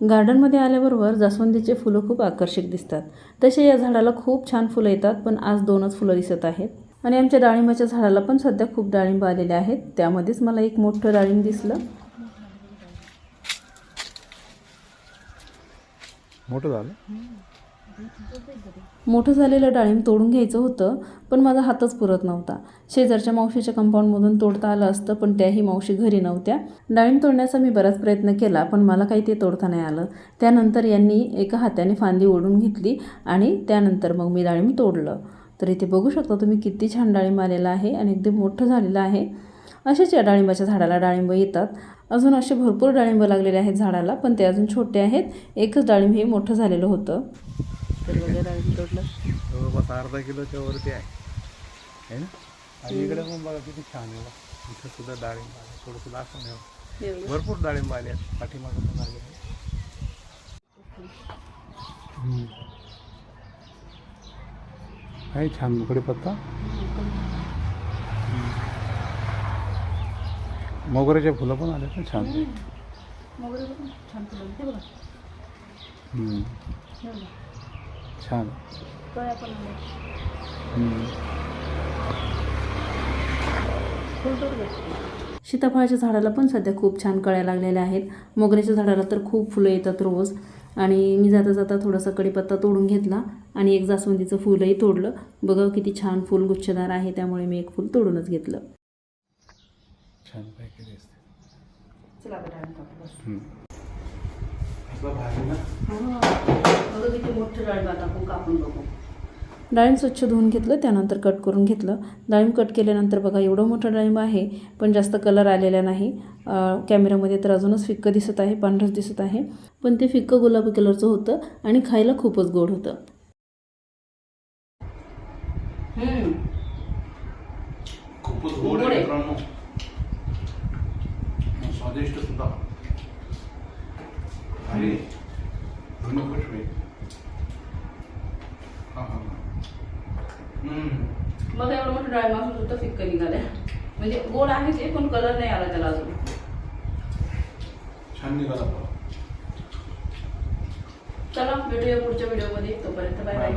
गार्डनमध्ये आल्याबरोबर जास्वंदीचे फुलं खूप आकर्षक दिसतात. तसे या झाडाला खूप छान फुलं येतात, पण आज 2च फुलं दिसत आहेत. आणि आमच्या डाळिंबाच्या झाडाला पण सध्या खूप डाळिंब आलेले आहेत. त्यामध्येच मला एक मोठं डाळिंब दिसलं. मोठं झालेलं डाळिंब तोडून घ्यायचं होतं, पण माझा हातच पुरत नव्हता. शेजारच्या मावशीच्या कंपाऊंडमधून तोडता आलं असतं, पण त्याही मावशी घरी नव्हत्या. डाळिंब तोडण्याचा मी बराच प्रयत्न केला, पण मला काही ते तोडता नाही आलं. त्यानंतर यांनी एका हाताने फांदी ओढून घेतली आणि त्यानंतर मग मी डाळिंब तोडलं. तर इथे बघू शकता तुम्ही किती छान डाळिंब आलेलं आहे आणि एकदम मोठं झालेलं आहे. असेच या डाळिंबाच्या झाडाला डाळिंब येतात. अजून असे भरपूर डाळिंब लागलेले आहेत झाडाला, पण ते अजून छोटे आहेत. एकच डाळिंब हे मोठं झालेलं होतं. तर बघा डाळिंब तोडलं. जवळपास अर्धा किलोच्या वरती आहे ना. आणि इकडे पण बघा किती छान आहे. इथं सुद्धा डाळिंब आहे. थोडंसं दाखवून भरपूर डाळिंब आले आहेत. पाठीमागं पण आले आहेत. आहे छान कडीपत्ता. मोगऱ्याचे फुलं पण आले ना छान. मोगरे पण छान फुलं हे बघा. छान. कळ्या पण आल्या. सीताफळाच्या झाडाला पण सध्या खूप छान कळ्या लागलेल्या आहेत. मोगऱ्याच्या झाडाला तर खूप फुलं येतात रोज. आणि मी जाता जाता थोडासा कडीपत्ता तोडून घेतला आणि एक जास्वंदीचं फुलही तोडलं. बघा किती छान फुल गुच्छदार आहे, त्यामुळे मी एक फुल तोडूनच घेतलं. छान पैकी दिसते. चला डाळिंब कापू बस. असं भारी ना. बघा किती मोठं डाळिंब आता आपण कापून बघू. डाळिंब स्वच्छ धुवून घेतलं, त्यानंतर कट करून घेतलं. डाळिंब कट केल्यानंतर बघा एवढं मोठं डाळिंब आहे, पण जास्त कलर आलेला नाही. कॅमेऱ्यामध्ये तर अजूनच फिक्कं दिसत आहे, पांढरच दिसत आहे, पण ते फिक्कं गुलाबी कलरचं होतं आणि खायला खूपच गोड होतं. खूपच गोड आहे मित्रांनो. स्वादिष्ट सुद्धा. अरे दोन्ही खुश होईल. मग एवढं मोठं डाळिंब असून सुद्धा फिक्कं निघालं. म्हणजे गोड आहे ते, पण कलर नाही आला त्याला अजून. छान निघाला. चला भेटूया पुढच्या व्हिडिओमध्ये. तोपर्यंत बाय बाय.